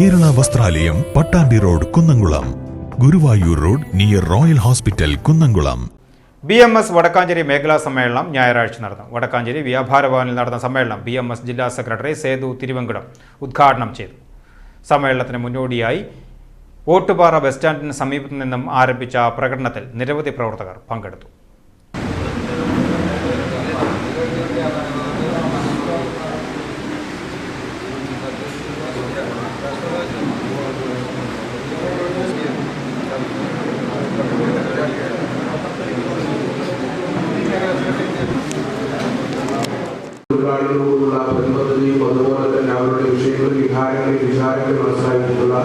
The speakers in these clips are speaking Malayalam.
Kerala Vasthralayam Pattambi road Kunnamkulam, Guruvayur road near royal hospital Kunnamkulam. BMS Vadakkanchery മേഖലാ സമ്മേളനം ഞായറാഴ്ച നടന്നു. വടക്കാഞ്ചേരി വ്യാപാര ഭവനിൽ നടന്ന സമ്മേളനം BMS ജില്ലാ സെക്രട്ടറി സേതു തിരുവങ്കടം ഉദ്ഘാടനം ചെയ്തു. സമ്മേളനത്തിന് മുന്നോടിയായി ഓട്ടുപാറ ബസ് സ്റ്റാൻഡിന് സമീപത്തു നിന്നും ആരംഭിച്ച പ്രകടനത്തിൽ നിരവധി പ്രവർത്തകർ പങ്കെടുത്തു. ുള്ള പ്രതിബദ്ധതയും അതുപോലെ തന്നെ അവരുടെ വിചാരങ്ങൾ മനസ്സിലാക്കിയിട്ടുള്ള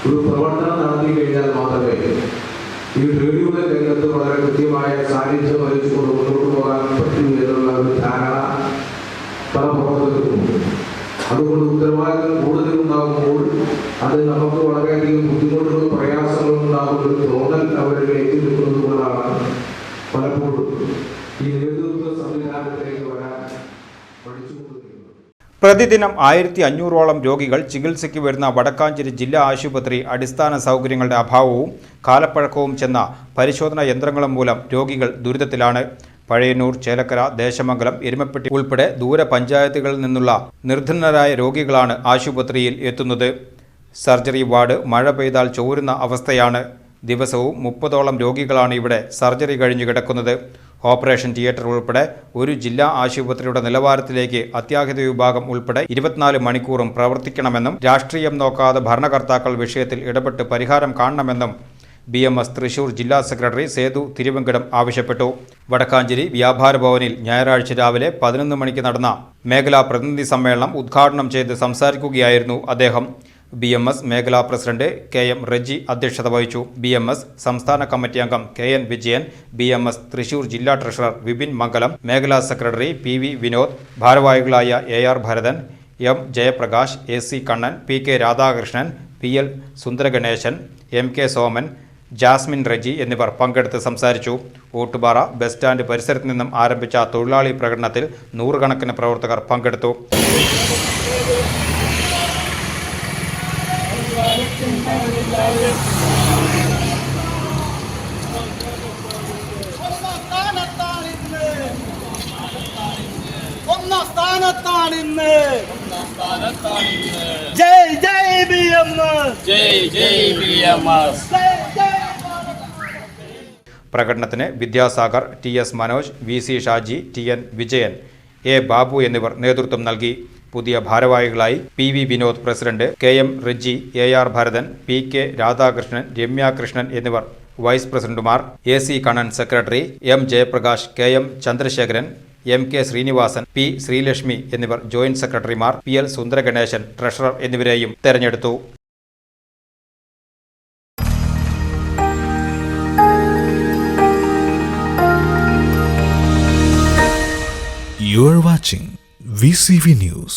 ഒരു പ്രവർത്തനം നടത്തി കഴിഞ്ഞാൽ മാത്രമേ ഈ റേഡിയോയുടെ രംഗത്ത് വളരെ കൃത്യമായ സാന്നിധ്യം വഹിച്ചുകൊണ്ട് മുന്നോട്ട് പോകാൻ പറ്റൂ എന്നുള്ള ഒരു ധാരണ പല പ്രവർത്തകർക്കുമുണ്ട്. അതുകൊണ്ട് ഉത്തരവാദിത്തം കൂടുതലുണ്ടാകുമ്പോൾ അത് നമുക്ക് വളരെയധികം ബുദ്ധിമുട്ടുകളും പ്രയാസങ്ങളും ഉണ്ടാകുന്ന ഒരു തോന്നൽ അവരുടെ എത്തി നിൽക്കുന്നത് കൊണ്ടാണ് പലപ്പോഴും ഈ നേതൃത്വ സംവിധാനത്തിലേക്ക് വരാൻ പ്രതിദിനം 1500ഓളം രോഗികൾ ചികിത്സയ്ക്ക് വരുന്ന വടക്കാഞ്ചേരി ജില്ലാ ആശുപത്രി അടിസ്ഥാന സൗകര്യങ്ങളുടെ അഭാവവും കാലപ്പഴക്കവും ചെന്ന പരിശോധനാ യന്ത്രങ്ങളും മൂലം രോഗികൾ ദുരിതത്തിലാണ്. പഴയന്നൂർ, ചേലക്കര, ദേശമംഗലം, എരുമപ്പെട്ടി ഉൾപ്പെടെ ദൂര പഞ്ചായത്തുകളിൽ നിന്നുള്ള നിർധനരായ രോഗികളാണ് ആശുപത്രിയിൽ എത്തുന്നത്. സർജറി വാർഡ് മഴ പെയ്താൽ ചോരുന്ന അവസ്ഥയാണ്. ദിവസവും 30ഓളം രോഗികളാണ് ഇവിടെ സർജറി കഴിഞ്ഞ് കിടക്കുന്നത്. ഓപ്പറേഷൻ തിയേറ്റർ ഉൾപ്പെടെ ഒരു ജില്ലാ ആശുപത്രിയുടെ നിലവാരത്തിലേക്ക് അത്യാഹിത വിഭാഗം ഉൾപ്പെടെ 24 മണിക്കൂറും പ്രവർത്തിക്കണമെന്നും രാഷ്ട്രീയം നോക്കാതെ ഭരണകർത്താക്കൾ വിഷയത്തിൽ ഇടപെട്ട് പരിഹാരം കാണണമെന്നും BMS തൃശൂർ ജില്ലാ സെക്രട്ടറി സേതു തിരുവങ്കടം ആവശ്യപ്പെട്ടു. വടക്കാഞ്ചേരി വ്യാപാര ഭവനിൽ ഞായറാഴ്ച രാവിലെ 11 മണിക്ക് നടന്ന മേഖലാ പ്രതിനിധി സമ്മേളനം ഉദ്ഘാടനം ചെയ്ത് സംസാരിക്കുകയായിരുന്നു അദ്ദേഹം. BMS മേഖലാ പ്രസിഡന്റ് KM റെജി അധ്യക്ഷത വഹിച്ചു. BMS സംസ്ഥാന കമ്മിറ്റി അംഗം KN വിജയൻ, BMS തൃശൂർ ജില്ലാ ട്രഷറർ വിപിൻ മംഗലം, മേഖലാ സെക്രട്ടറി PV വിനോദ്, ഭാരവാഹികളായ AR Bharathan, M Jayaprakash, AC Kannan, PK Radhakrishnan, PL Sundaraganeshan, MK Soman, Jasmine Reji എന്നിവർ പങ്കെടുത്ത് സംസാരിച്ചു. ഓട്ടുപാറ ബസ് സ്റ്റാൻഡ് പരിസരത്ത് നിന്നും ആരംഭിച്ച തൊഴിലാളി പ്രകടനത്തിൽ നൂറുകണക്കിന് പ്രവർത്തകർ പങ്കെടുത്തു. ജയ് ജയ് BMS, ജയ് ജയ് BMS. പ്രകടനത്തിന് Vidyasagar, TS Manoj, VC Shaji, TN Vijayan, A Babu എന്നിവർ നേതൃത്വം നൽകി. പുതിയ ഭാരവാഹികളായി PV Vinod president, KM Reji, AR Bharathan, PK Radhakrishnan, Ramya Krishnan എന്നിവർ വൈസ് പ്രസിഡന്റുമാർ, AC Kannan secretary, M Jayaprakash, KM Chandrasekharan, MK Srinivasan, P Sreelakshmi എന്നിവർ ജോയിന്റ് സെക്രട്ടറിമാർ, PL സുന്ദരഗണേശൻ ട്രഷറർ എന്നിവരെയും തെരഞ്ഞെടുത്തു. You are watching VCV News.